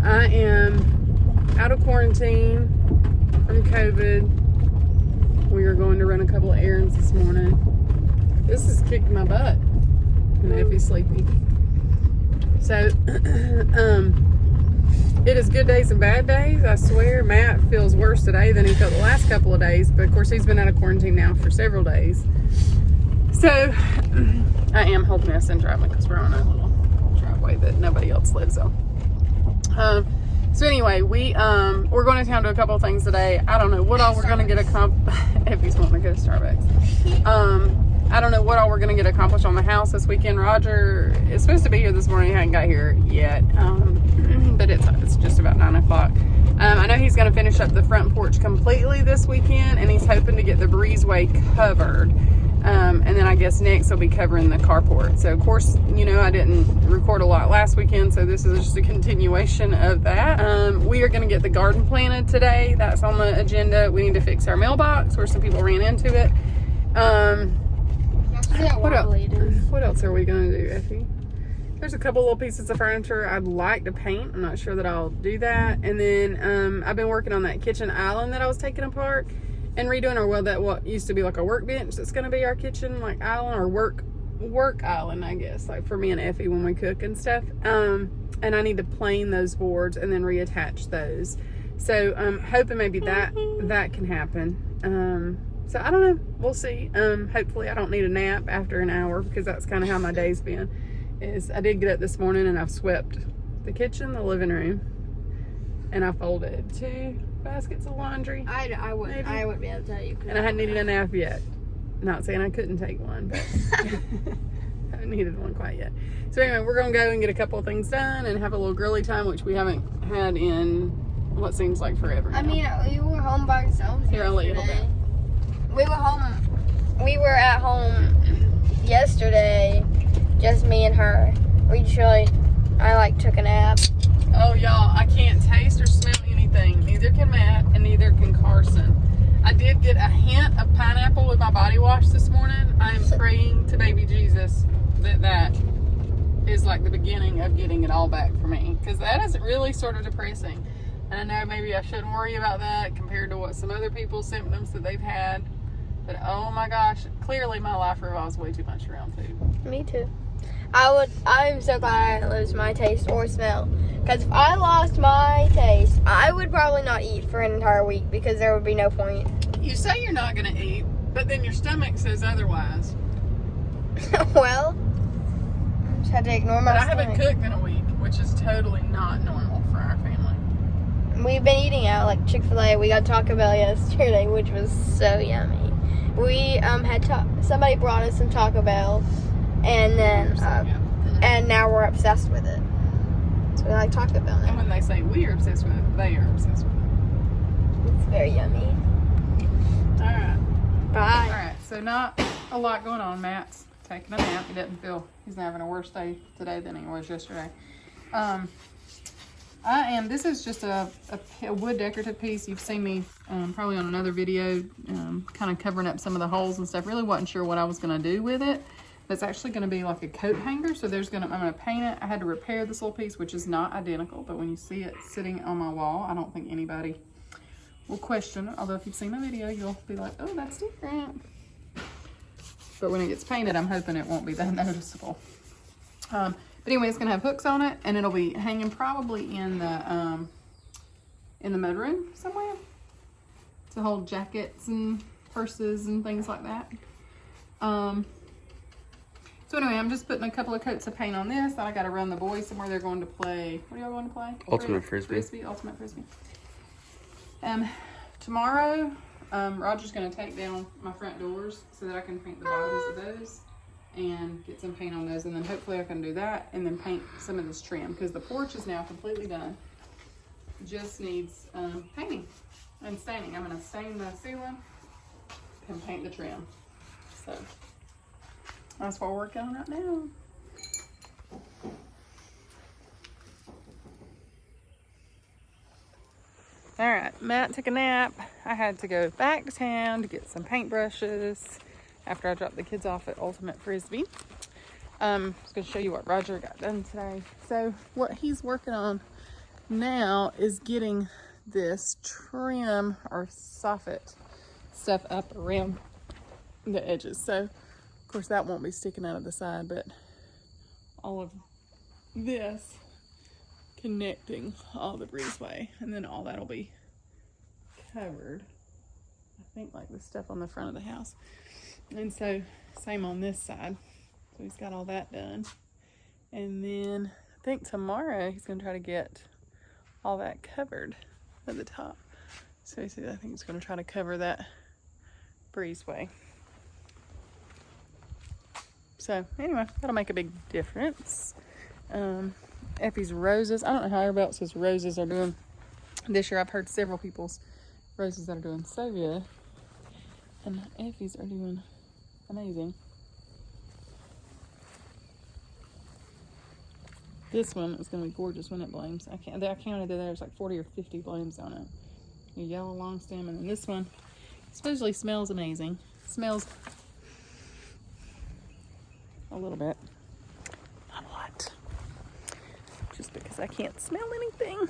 I am out of quarantine from COVID. We are going to run a couple of errands this morning. This has kicked my butt. And Effie's sleepy. So, it is good days and bad days. I swear, Matt feels worse today than he felt the last couple of days. But of course, he's been out of quarantine now for several days. So, I am holding us in driving because we're on a little driveway that nobody else lives on. So anyway, we're going to town to a couple of things today. I don't know what all we're going to get Effie's wanting to go to Starbucks. I don't know what all we're going to get accomplished on the house this weekend. Roger is supposed to be here this morning. He hadn't got here yet. But it's just about 9 o'clock. I know he's going to finish up the front porch completely this weekend, and he's hoping to get the breezeway covered. And then I guess next he'll be covering the carport. So of course, you know, I didn't record a lot last weekend, so this is just a continuation of that. We are going to get the garden planted today. That's on the agenda. We need to fix our mailbox where some people ran into it. What else are we going to do, Effie? There's a couple little pieces of furniture I'd like to paint. I'm not sure that I'll do that. And then I've been working on that kitchen island that I was taking apart and redoing, or well, that what used to be like a workbench that's going to be our kitchen like island, or work island, I guess, like for me and Effie when we cook and stuff. And I need to plane those boards and then reattach those. So I'm hoping maybe that can happen. So I don't know. We'll see. Hopefully I don't need a nap after an hour, because that's kind of how my day's been. I did get up this morning and I've swept the kitchen, the living room, and I folded 2 baskets of laundry. I wouldn't be able to tell you. And I hadn't needed a nap yet. Not saying I couldn't take one, but I haven't needed one quite yet. So anyway, we're going to go and get a couple of things done and have a little girly time, which we haven't had in what seems like forever now. I mean, we were home by ourselves. Here, I'll let you hold that. We were at home yesterday, just me and her. I took a nap. Oh, y'all, I can't taste or smell anything. Neither can Matt, and neither can Carson. I did get a hint of pineapple with my body wash this morning. I am praying to baby Jesus that is like the beginning of getting it all back for me, because that is really sort of depressing. And I know maybe I shouldn't worry about that compared to what some other people's symptoms that they've had. But oh my gosh, clearly my life revolves way too much around food. Me too. I'm so glad I didn't lose my taste or smell. Because if I lost my taste, I would probably not eat for an entire week, because there would be no point. You say you're not going to eat, but then your stomach says otherwise. Well, just had to ignore my stomach. But I haven't cooked in a week, which is totally not normal for our family. We've been eating out, like Chick-fil-A. We got Taco Bell yesterday, which was so yummy. We somebody brought us some Taco Bell, and then and now we're obsessed with it. So we like Taco Bell now. And when they say we are obsessed with it, they are obsessed with it. It's very yummy. All right. Bye. All right. So not a lot going on. Matt's taking a nap. He doesn't feel he's having a worse day today than he was yesterday. This is just a wood decorative piece. You've seen me probably on another video kind of covering up some of the holes and stuff. Really wasn't sure what I was going to do with it. That's actually going to be like a coat hanger. So I'm going to paint it. I had to repair this little piece, which is not identical. But when you see it sitting on my wall, I don't think anybody will question it. Although if you've seen the video, you'll be like, oh, that's different. But when it gets painted, I'm hoping it won't be that noticeable. But anyway, it's going to have hooks on it, and it'll be hanging probably in the mudroom somewhere to hold jackets and purses and things like that. So anyway, I'm just putting a couple of coats of paint on this. Then I got to run the boys somewhere. They're going to play. What are y'all going to play? Ultimate Frisbee. Ultimate Frisbee. Tomorrow, Roger's going to take down my front doors so that I can paint the bottoms of those and get some paint on those, and then hopefully I can do that and then paint some of this trim, because the porch is now completely done. Just needs painting and staining. I'm going to stain the ceiling and paint the trim. So that's what we're working on right now. All right, Matt took a nap. I had to go back to town to get some paintbrushes after I dropped the kids off at Ultimate Frisbee. I was going to show you what Roger got done today. So what he's working on now is getting this trim or soffit stuff up around the edges. So, of course, that won't be sticking out of the side, but all of this connecting all the breezeway, and then all that'll be covered. I think like the stuff on the front of the house. And so, same on this side. So he's got all that done. And then I think tomorrow he's going to try to get all that covered at the top. So I think he's going to try to cover that breezeway. So anyway, that'll make a big difference. Effie's roses, I don't know how everybody else's roses are doing this year. I've heard several people's roses that are doing so good. And Effie's are doing amazing. This one is going to be gorgeous when it blooms. I counted that there's like 40 or 50 blooms on it. A yellow long stem. And then this one supposedly smells amazing. Smells a little bit. Not a lot. Just because I can't smell anything.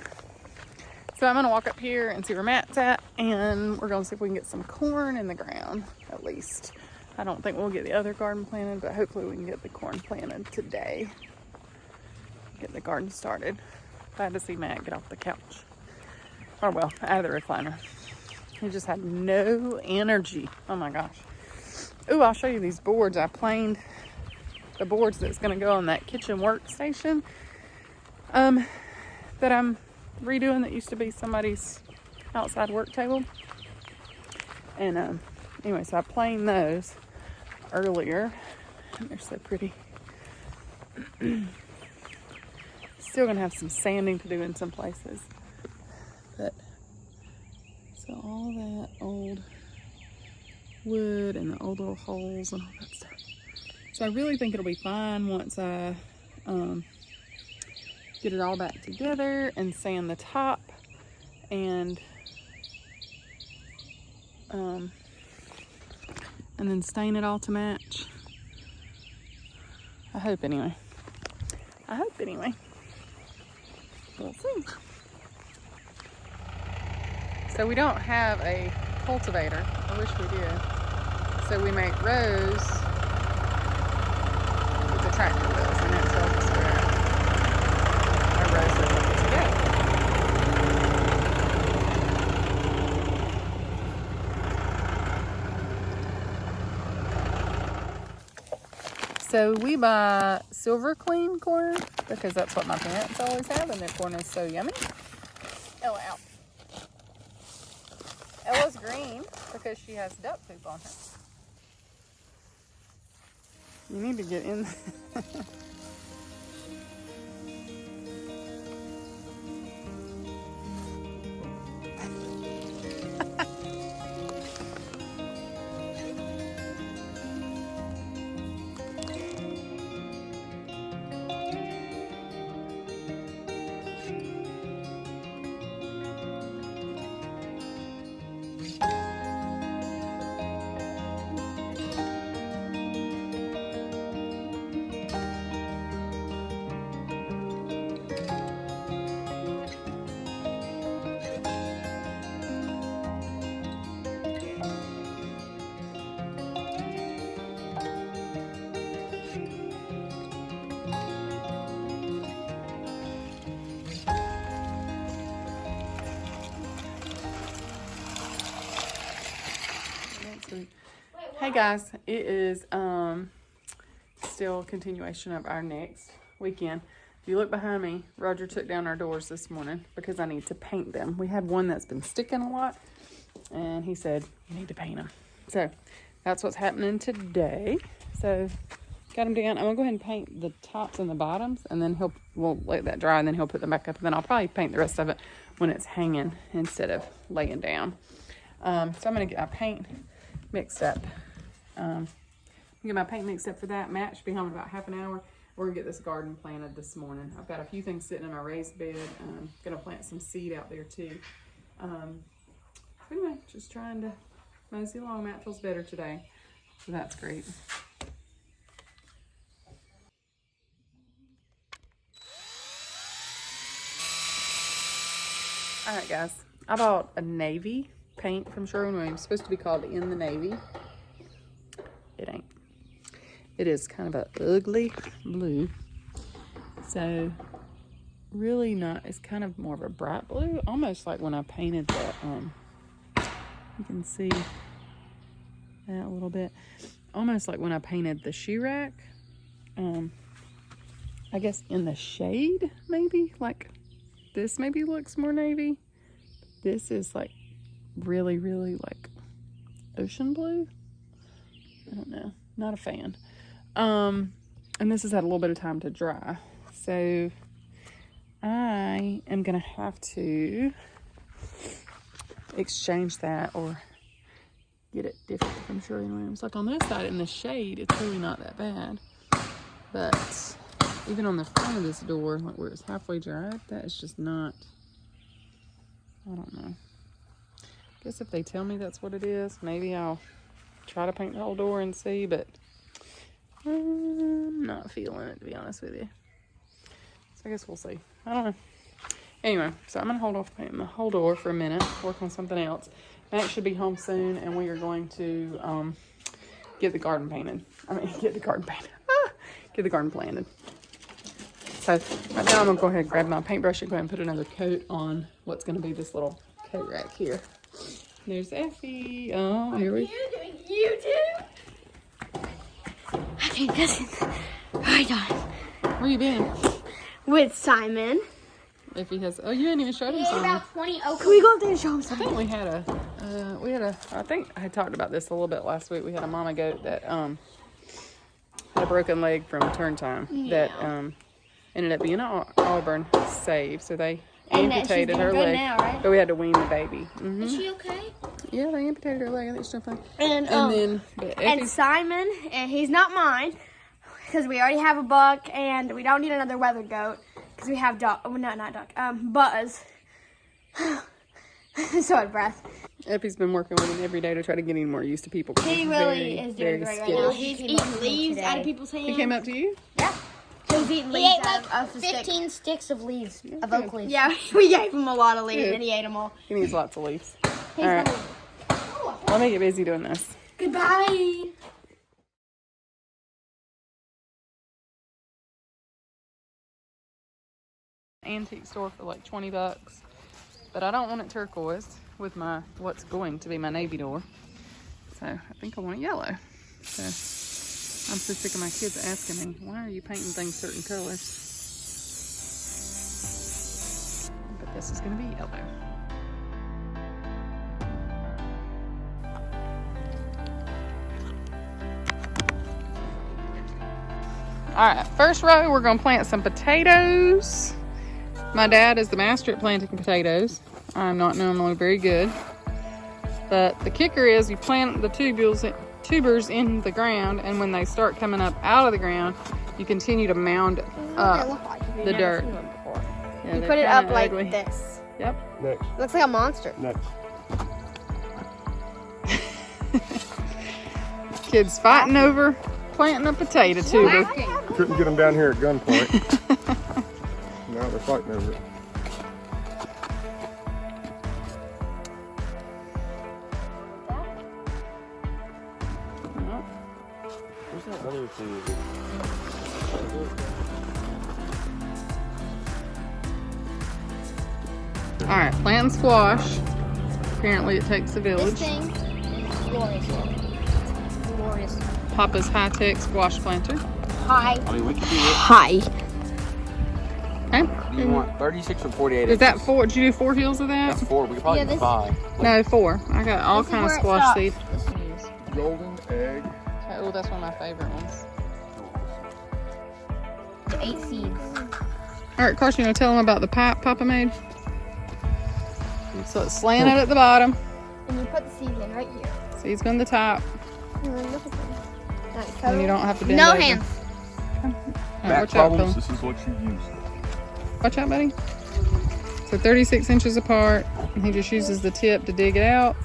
So I'm going to walk up here and see where Matt's at. And we're going to see if we can get some corn in the ground, at least. I don't think we'll get the other garden planted, but hopefully we can get the corn planted today. Get the garden started. Glad to see Matt get off the couch. Or well, out of the recliner. He just had no energy. Oh my gosh. Ooh, I'll show you these boards. I planed the boards that's going to go on that kitchen workstation that I'm redoing that used to be somebody's outside work table. And anyway, so I planed those earlier. And they're so pretty. Still gonna have some sanding to do in some places, but so all that old wood and the old little holes and all that stuff. So I really think it'll be fine once I get it all back together and sand the top and then stain it all to match. I hope anyway. We'll see. So we don't have a cultivator. I wish we did. So we make rows with the tractor wheels, and that tells us where our rows are going to go. So we buy Silver Queen corn because that's what my parents always have, and their corn is so yummy. Ella out. Ella's green because she has duck poop on her. You need to get in there. Hey guys, it is still a continuation of our next weekend. If you look behind me, Roger took down our doors this morning because I need to paint them. We had one that's been sticking a lot, and he said, you need to paint them. So that's what's happening today. So got them down. I'm gonna go ahead and paint the tops and the bottoms, and then we'll let that dry, and then he'll put them back up, and then I'll probably paint the rest of it when it's hanging instead of laying down. So I'm gonna get my paint mixed up. Get my paint mixed up for that. Matt should be home in about half an hour. We're gonna get this garden planted this morning. I've got a few things sitting in my raised bed. I'm gonna plant some seed out there too. Anyway, just trying to mosey along. Matt feels better today, so that's great. All right, guys. I bought a navy paint from Sherwin-Williams. It's supposed to be called In the Navy. It ain't. It is kind of an ugly blue. So, really not. It's kind of more of a bright blue. Almost like when I painted that. You can see that a little bit. Almost like when I painted the shoe rack. I guess in the shade, maybe. Like, this maybe looks more navy. This is like really, really like ocean blue. I don't know. Not a fan. And this has had a little bit of time to dry. So I am going to have to exchange that or get it different from Sherwin-Williams. Like on this side in the shade, it's really not that bad. But even on the front of this door, like where it's halfway dried, that is just not, I don't know. I guess if they tell me that's what it is, maybe I'll try to paint the whole door and see, but I'm not feeling it, to be honest with you. So I guess we'll see. I don't know. Anyway, so I'm going to hold off painting the whole door for a minute, work on something else. Max should be home soon, and we are going to get the garden painted. Get the garden painted. Get the garden planted. So right now I'm going to go ahead and grab my paintbrush and go ahead and put another coat on what's going to be this little coat rack here. There's Effie. Oh, here we go. You do? I think this is right on. Where you been? With Simon. Effie has, oh, you hadn't even showed him something. About 20 oak. Can we go up there and show him I something? think I think I talked about this a little bit last week. We had a mama goat that had a broken leg from turn time that ended up being an Auburn save. So they amputated her leg, now, right? but we had to wean the baby. Mm-hmm. Is she okay? Yeah, they amputated her leg. I think she's still fine. And Simon, and he's not mine, because we already have a buck, and we don't need another weather goat, because we have Buzz. So out of breath. Effie's been working with him every day to try to get him more used to people. He really is doing great right now. He's eating leaves out of people's hands. He came up to you? Yeah. He's eating leaves out of 15 sticks of leaves, of oak leaves. Yeah, we gave him a lot of leaves, and he ate them all. He needs lots of leaves. All right. Let me get busy doing this. Goodbye. Antique store for like $20, but I don't want it turquoise with my what's going to be my navy door, so I think I want it yellow. So I'm so sick of my kids asking me, why are you painting things certain colors? But this is going to be yellow. All right, first row we're going to plant some potatoes. My dad is the master at planting potatoes. I'm not normally very good. But the kicker is you plant the tubers in the ground, and when they start coming up out of the ground, you continue to mound up the dirt. Yeah, You put it up like ugly. this. Yep. Next. Looks like a monster. Next. Kids fighting over planting a potato tuber. Couldn't get them down here at gunpoint. Now they're fighting over it. Where's that other thing? All right, planting squash. Apparently it takes a village. This thing is glorious. Glorious. Papa's high-tech squash planter. Hi. I mean, we could do it. Hi. Okay. Do you want 36 or 48 Is that inches? 4? Did you do 4 hills of that? That's 4. We could probably do 5. No, 4. I got all kind of squash seed. Golden egg. Oh, that's one of my favorite ones. 8 seeds. All right, Carson, you want to tell them about the pipe Papa made? So it's slanted at the bottom. And you put the seeds in right here. Seeds go in the top. And you don't have to bend No over. hands. All right, Back watch out, problems, Phil. this is what you use. Watch out, buddy. So 36 inches apart. And he just uses the tip to dig it out.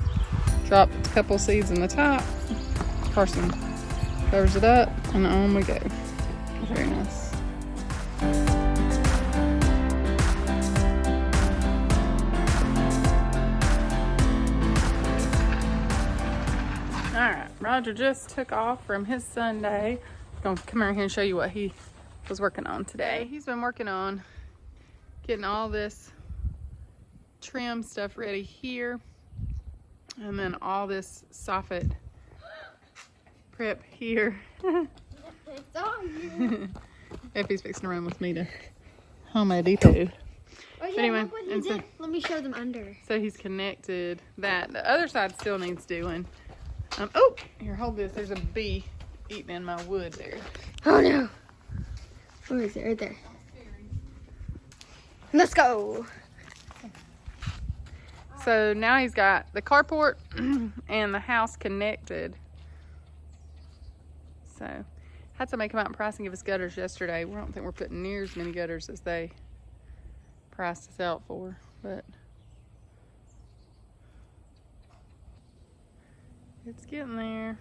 Drop a couple seeds in the top. Carson covers it up, and on we go. Very nice. Roger just took off from his Sunday. I'm gonna come over here and show you what he was working on today. He's been working on getting all this trim stuff ready here, and then all this soffit prep here. It's on you. Effie's fixing to run with me to Home Depot. Oh, yeah, Anyway, look what he and so- did. Let me show them under. So he's connected that. The other side still needs doing. Oh, here, hold this. There's a bee eating in my wood there. Oh no. Where is it? Right there. Let's go. So now he's got the carport and the house connected. So had somebody come out and price and give us gutters yesterday. We don't think we're putting near as many gutters as they priced us out for, but it's getting there.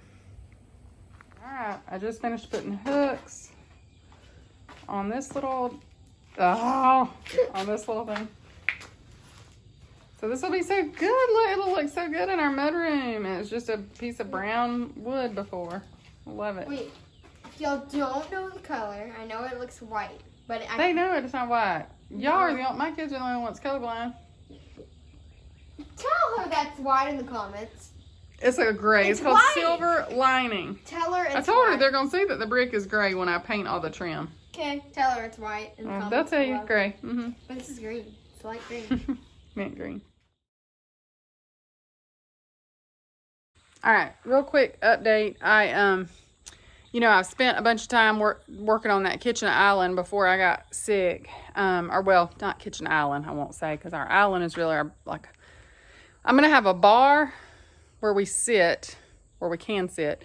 All right, I just finished putting hooks on this little, on this little thing. So this will be so good. Look, it'll look so good in our mudroom. It's just a piece of brown wood before. Love it. Wait, if y'all don't know the color, I know it looks white, but They know it's not white. Y'all are the only, my kids are the only ones colorblind. tell her that's white in the comments. It's a gray. It's It's called white. silver lining. Tell her it's I told her white. they're gonna see that the brick is gray when I paint all the trim. Okay, tell her it's white in the comments. They'll tell you below. gray. Mm-hmm. But this is green. It's light green. Mint green. All right, real quick update. I've spent a bunch of time working on that kitchen island before I got sick. Or well, not kitchen island, I won't say, because our island is really I'm gonna have a bar where we can sit,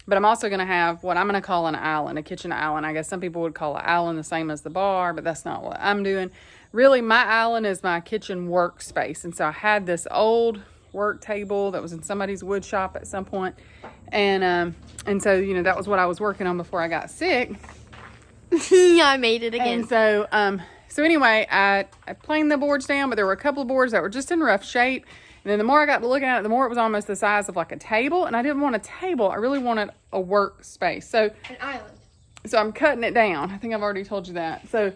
but I'm also gonna have what I'm gonna call an island, a kitchen island. I guess some people would call an island the same as the bar, but that's not what I'm doing. Really, my island is my kitchen workspace, and so I had this old work table that was in somebody's wood shop at some point, and so that was what I was working on before I got sick. I made it again. And so anyway, I planed the boards down, but there were a couple of boards that were just in rough shape. And then the more I got to looking at it, the more it was almost the size of like a table. And I didn't want a table. I really wanted a workspace. So An island. So I'm cutting it down. I think I've already told you that. So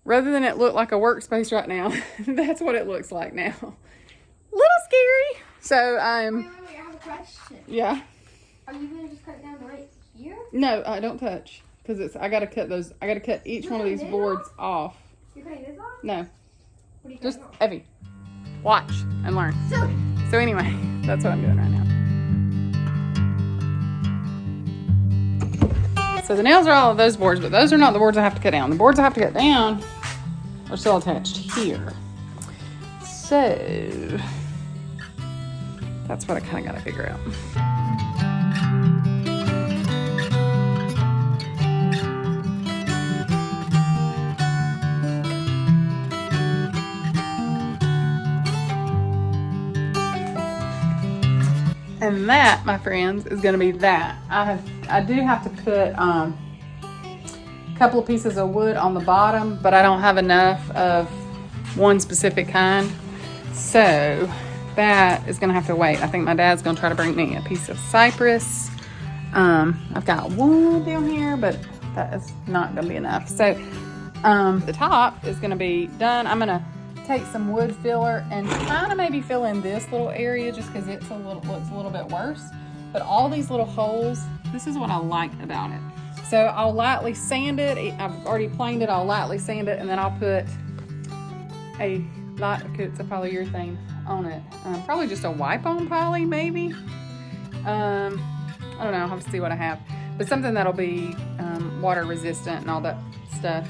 rather than it look like a workspace right now, that's what it looks like now. Little scary. So I'm. Wait, I have a question. Yeah. Are you gonna just cut it down to right here? No, I don't touch because I gotta cut those. I gotta cut each one of these boards off. You're cutting this off? No, What are you just cutting off? Evie. Watch and learn. So, So anyway, that's what I'm doing right now. So the nails are all of those boards, but those are not the boards I have to cut down. The boards I have to cut down are still attached here. So that's what I kind of got to figure out. And that, my friends, is going to be that. I do have to put a couple of pieces of wood on the bottom, but I don't have enough of one specific kind. So that is going to have to wait. I think my dad's going to try to bring me a piece of cypress. I've got one down here, but that is not going to be enough. So the top is going to be done. I'm going to take some wood filler and kind of maybe fill in this little area just because it's looks a little bit worse. But all these little holes, this is what I like about it. So I'll lightly sand it. I've already planed it. I'll lightly sand it, and then I'll put a light, it's a polyurethane on it. Probably just a wipe-on poly, maybe. I don't know. I'll have to see what I have. But something that'll be water resistant and all that stuff,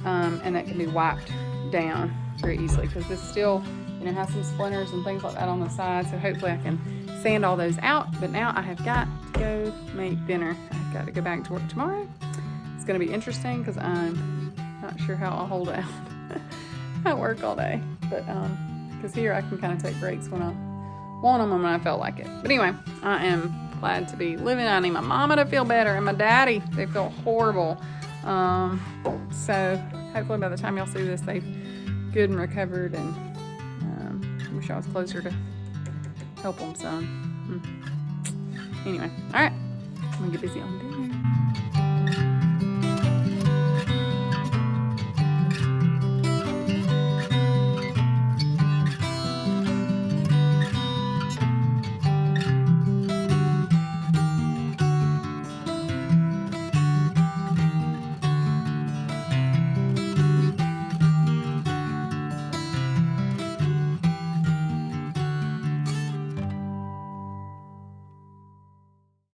and that can be wiped down very easily because this still has some splinters and things like that on the side. So hopefully I can sand all those out. But now I have got to go make dinner. I've got to go back to work tomorrow. It's going to be interesting because I'm not sure how I'll hold out at work all day. But because here I can kind of take breaks when I want them and when I felt like it. But anyway, I am glad to be living. I need my mama to feel better and my daddy. They feel horrible. So hopefully by the time y'all see this, they've good and recovered, and I wish I was closer to help them some. Anyway, all right. I'm gonna get busy on dinner.